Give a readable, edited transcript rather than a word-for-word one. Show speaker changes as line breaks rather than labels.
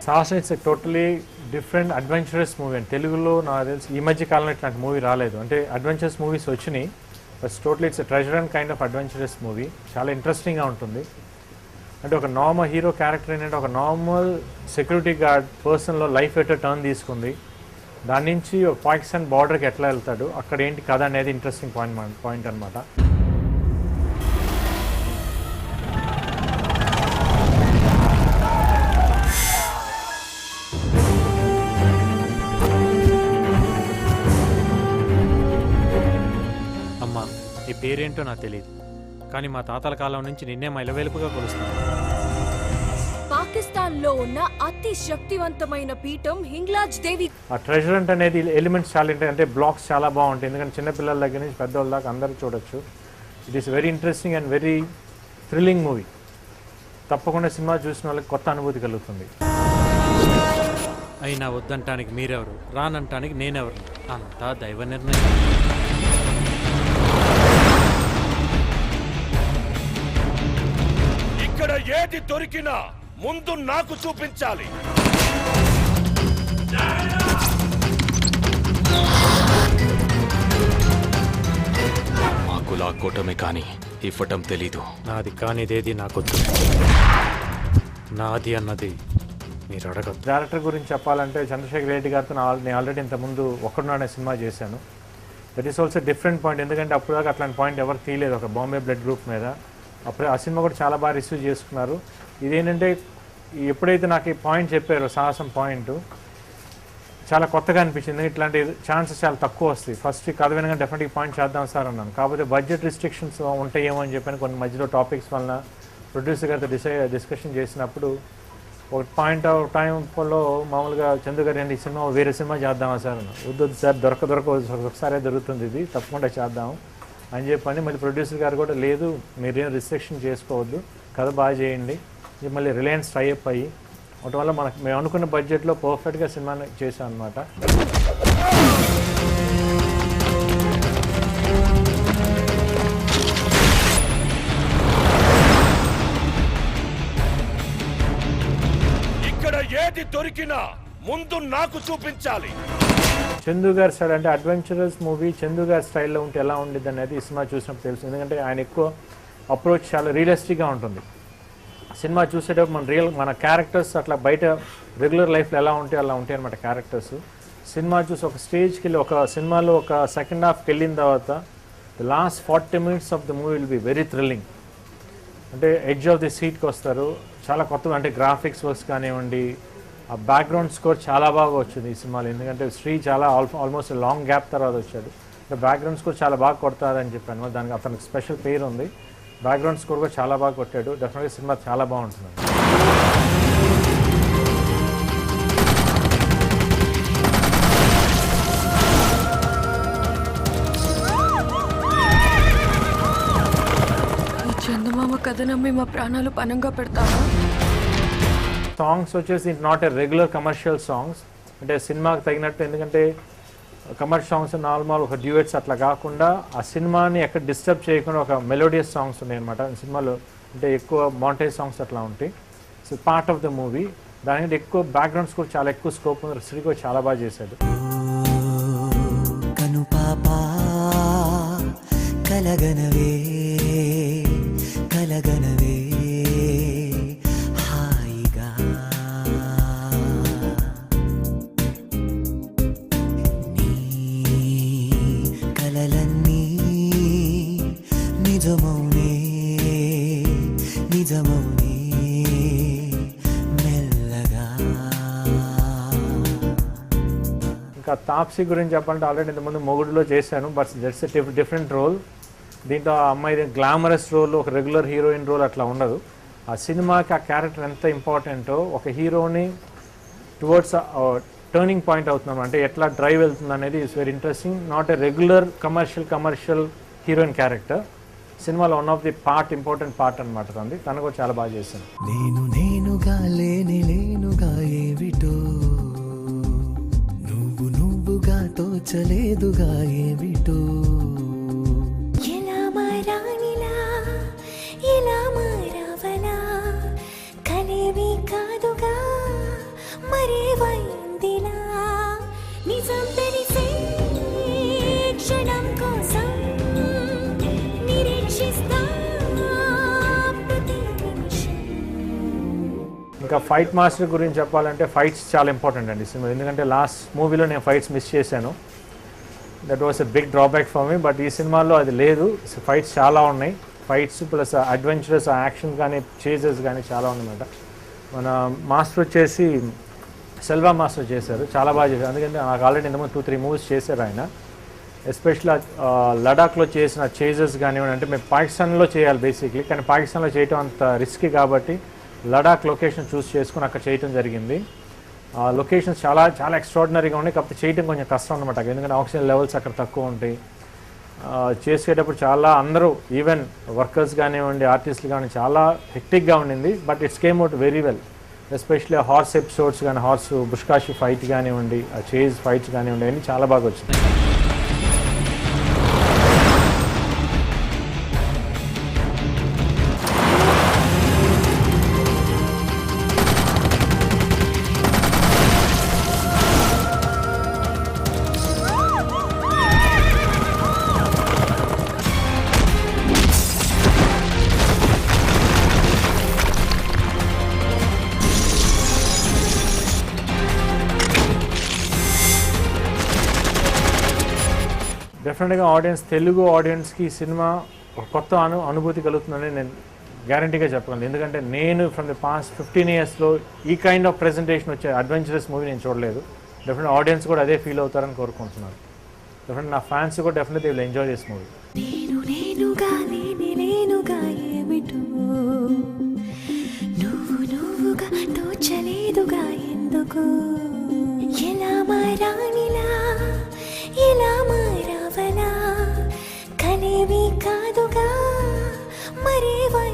సాహసం it's totally different adventurous movie అండి. తెలుగులో నాకు తెలిసి ఈ మధ్య కాలంలో ఇట్లాంటి మూవీ రాలేదు. అంటే అడ్వెంచరస్ మూవీస్ వచ్చినాయి, but totally it's treasure and kind of adventurous movie. చాలా ఇంట్రెస్టింగ్గా ఉంటుంది. అంటే ఒక నార్మల్ హీరో క్యారెక్టర్ ఏంటంటే ఒక నార్మల్ సెక్యూరిటీ గార్డ్ పర్సన్లో లైఫ్ ఎట్టో టర్న్ తీసుకుంది. దాని నుంచి ఒక పాకిస్తాన్ బార్డర్కి ఎట్లా వెళ్తాడు, అక్కడ ఏంటి కథ అనేది ఇంట్రెస్టింగ్ పాయింట్ అనమాట.
అమ్మా, నీ పేరేంటో నాకు తెలియదు, కానీ మా తాతల కాలం నుంచి నిన్నే మైలవేలుపుగా కొలుస్తాను.
పాకిస్తాన్ లో ఉన్న అతి శక్తివంతమైన పీఠం హింగ్లాజ్ దేవి.
ఆ ట్రెజర్ అనేది ఎలిమెంట్స్ చాలా అంటే బ్లాక్స్ చాలా బాగుంటాయి, ఎందుకంటే చిన్నపిల్లల దగ్గర నుంచి పెద్దవాళ్ళ దాకా అందరూ చూడొచ్చు. It is very interesting and very thrilling movie. తప్పకుండా సినిమా చూసిన వాళ్ళకి కొత్త అనుభూతి కలుగుతుంది.
అయినా వద్దంటానికి మీరెవరు, రానంటానికి నేనెవరు, అంతా దైవ నిర్ణయం.
ఇక్కడ ఏది దొరికినా ముందు నాకు చూపించాలి.
మాకు లాక్కోవటమే కానీ ఇవ్వటం తెలీదు.
నాది కానిదేది నాకొద్దు. నాది అన్నది మీరు అడగద్దు.
డైరెక్టర్ గురించి చెప్పాలంటే చంద్రశేఖర్ రెడ్డి గారితో నేను ఆల్రెడీ ఇంతకుముందు ఒక్కడున్నాడే సినిమా చేశాను. That is also different point, ఎందుకంటే అప్పుడు దాకా అట్లాంటి పాయింట్ ఎవరు తీయలేదు ఒక బాంబే బ్లడ్ గ్రూప్ మీద. అప్పుడే ఆ సినిమా కూడా చాలా బాగా రిసీవ్ చేసుకున్నారు. ఇదేంటంటే ఎప్పుడైతే నాకు ఈ పాయింట్ చెప్పారో సాహసం పాయింట్ చాలా కొత్తగా అనిపించింది. ఇట్లాంటి ఛాన్సెస్ చాలా తక్కువ వస్తాయి. ఫస్ట్ కథ వినగా డెఫినెట్గా పాయింట్ చేద్దాం సార్ అన్నాను. కాకపోతే బడ్జెట్ రిస్ట్రిక్షన్స్ ఉంటాయేమో అని చెప్పాను. కొన్ని మధ్యలో టాపిక్స్ వలన ప్రొడ్యూసర్ గారితో డిస్కషన్ చేసినప్పుడు ఒక పాయింట్ ఆఫ్ టైంలో మామూలుగా చందు గారు ఈ సినిమా వేరే సినిమా చేద్దామా సార్ అన్న. వద్దు సార్, దొరక ఒకసారే దొరుకుతుంది, ఇది తప్పకుండా చేద్దాం అని చెప్పని మళ్ళీ ప్రొడ్యూసర్ గారు కూడా లేదు మీరేం రిస్ట్రిక్షన్ చేసుకోవద్దు, కథ బాగా చేయండి. ఇది మళ్ళీ రిలయన్స్ టైఅప్ అయ్యి వాటి వల్ల మనకు మేము అనుకున్న బడ్జెట్లో పర్ఫెక్ట్గా సినిమాని చేశాం అనమాట.
ఇక్కడ ఏది దొరికినా ముందు నాకు చూపించాలి.
చందు గారి స్టైల్ అంటే అడ్వెంచరస్ మూవీ చందు గారి స్టైల్లో ఉంటే ఎలా ఉండేది అనేది ఈ సినిమా చూసినప్పుడు తెలుసు. ఎందుకంటే ఆయన ఎక్కువ అప్రోచ్ చాలా రియలిస్టిక్గా ఉంటుంది. సినిమా చూసేటప్పుడు మన క్యారెక్టర్స్ అట్లా బయట రెగ్యులర్ లైఫ్లో ఎలా ఉంటాయి అలా ఉంటాయి అనమాట క్యారెక్టర్స్. సినిమా చూసి ఒక స్టేజ్కి వెళ్ళి ఒక సినిమాలో ఒక సెకండ్ హాఫ్కి వెళ్ళిన తర్వాత the last 40 minutes of the movie will be very thrilling. అంటే ఎడ్జ్ ఆఫ్ ది సీట్కి వస్తారు. చాలా కొత్తగా అంటే గ్రాఫిక్స్ వర్క్స్ కానివ్వండి, ఆ బ్యాక్గ్రౌండ్ స్కోర్ చాలా బాగా వచ్చింది ఈ సినిమాలో. ఎందుకంటే శ్రీ చాలా ఆల్మోస్ట్ లాంగ్ గ్యాప్ తర్వాత వచ్చాడు. బ్యాక్గ్రౌండ్ స్కోర్ చాలా బాగా కొడతారని చెప్పాను. దానికి అతనికి స్పెషల్ పేరు ఉంది. బ్యాక్గ్రౌండ్ స్కోర్ కూడా చాలా బాగా కొట్టాడు. డెఫినెట్గా సినిమా చాలా బాగుంటుంది.
చందమామ కథ నమ్మి మా ప్రాణాలు పనంగా పెడతావా?
సాంగ్స్ వచ్చేసి not a regular commercial songs, అంటే సినిమాకి తగినట్టు. ఎందుకంటే కమర్షియల్ సాంగ్స్ నార్మల్ ఒక డ్యూయట్స్ అట్లా కాకుండా ఆ సినిమాని ఎక్కడ డిస్టర్బ్ చేయకుండా ఒక మెలోడియస్ సాంగ్స్ ఉన్నాయి అనమాట సినిమాలో. అంటే ఎక్కువ మాంటేజ్ సాంగ్స్ అట్లా ఉంటాయి. So part of the movie. దానికంటే ఎక్కువ బ్యాక్గ్రౌండ్స్ కూడా చాలా ఎక్కువ స్కోప్ ఉంది. శ్రీ కూడా చాలా బాగా చేశాడు.
కను పాపా కలగనవే కలగనవే హాయిగా నీ కలలన్నీ నిజమౌనే నిజమౌనే మెల్లగా.
ఇంకా తాప్సీ గురించి చెప్పాలంటే ఆల్రెడీ ఇంతకుముందు మొగుడులో చేశాను, బట్ జస్ట్ డిఫరెంట్ రోల్. దీంట్లో ఆ అమ్మాయి గ్లామరస్ రోల్, ఒక రెగ్యులర్ హీరోయిన్ రోల్ అట్లా ఉండదు. ఆ సినిమాకి ఆ క్యారెక్టర్ ఎంత ఇంపార్టెంటో, ఒక హీరోని టువర్డ్స్ టర్నింగ్ పాయింట్ అవుతున్నాం అంటే ఎట్లా డ్రైవ్ వెళ్తుంది అనేది it's very interesting. Not a regular commercial heroine character. సినిమాలో one of the important part అనమాట. తను కూడా చాలా బాగా చేశాను.
నేనుగా లేనుగా ఏమిటో నువ్వుగా తోచలేదుగా ఏమిటో
ఎలా మారానిలా ఎలా మారవలా కలేవి కాదుగా
ఇంకా ఫైట్ మాస్టర్ గురించి చెప్పాలంటే ఫైట్స్ చాలా ఇంపార్టెంట్ అండి సినిమా, ఎందుకంటే లాస్ట్ మూవీలో నేను ఫైట్స్ మిస్ చేశాను. That was a big drawback for me. But ఈ సినిమాలో అది లేదు, ఫైట్స్ చాలా ఉన్నాయి. ఫైట్స్ ప్లస్ అడ్వెంచరస్ యాక్షన్ కానీ చేజెస్ కానీ చాలా ఉన్నాయన్నమాట. మన మాస్టర్ వచ్చేసి సెల్వా మాస్టర్ చేశారు, చాలా బాగా చేశారు. ఎందుకంటే నాకు ఆల్రెడీ ఇంతకుముందు 2-3 మూవీస్ చేశారు ఆయన. ఎస్పెషల్లీ లడాఖ్లో చేసిన చేజెస్ కానివ్వండి, అంటే మేము పాకిస్తాన్లో చేయాలి బేసిక్లీ, కానీ పాకిస్తాన్లో చేయటం అంత రిస్కీ కాబట్టి లడాక్ లొకేషన్ చూస్ చేసుకుని అక్కడ చేయటం జరిగింది. లొకేషన్స్ చాలా చాలా ఎక్స్ట్రాడినరీగా ఉన్నాయి, కాకపోతే చేయటం కొంచెం కష్టం అనమాట, ఎందుకంటే ఆక్సిజన్ లెవెల్స్ అక్కడ తక్కువ ఉంటాయి. చేసేటప్పుడు చాలా అందరూ ఈవెన్ వర్కర్స్ కానివ్వండి, ఆర్టిస్టులు కానీ చాలా హెక్టిక్గా ఉండింది. But it's came out very well. Especially horse episodes కానీ, హార్స్ బుష్కాషి ఫైట్ కానివ్వండి, చేజ్ ఫైట్స్ కానివ్వండి, అన్నీ చాలా బాగా వచ్చినాయి. డెఫినెట్గా తెలుగు ఆడియన్స్కి ఈ సినిమా ఒక కొత్త అనుభూతి కలుగుతుందని నేను గ్యారంటీగా చెప్పగలను. ఎందుకంటే నేను ఫ్రమ్ ది పాస్ట్ 15 yearsలో ఈ కైండ్ ఆఫ్ ప్రెజెంటేషన్ వచ్చే అడ్వెంచరస్ మూవీ నేను చూడలేదు. డెఫినెట్ ఆడియన్స్ కూడా అదే ఫీల్ అవుతారని కోరుకుంటున్నాను. డెఫినెట్ నా ఫ్యాన్స్ కూడా definitely will enjoy this movie.
నేనుగా లేనుగా ఏమిటో నువ్వుగా తోచలేదుగా ఎందుకు ఎలా మారానిలా ఎలా మారావలా కలేవి కాదుగా మరేవై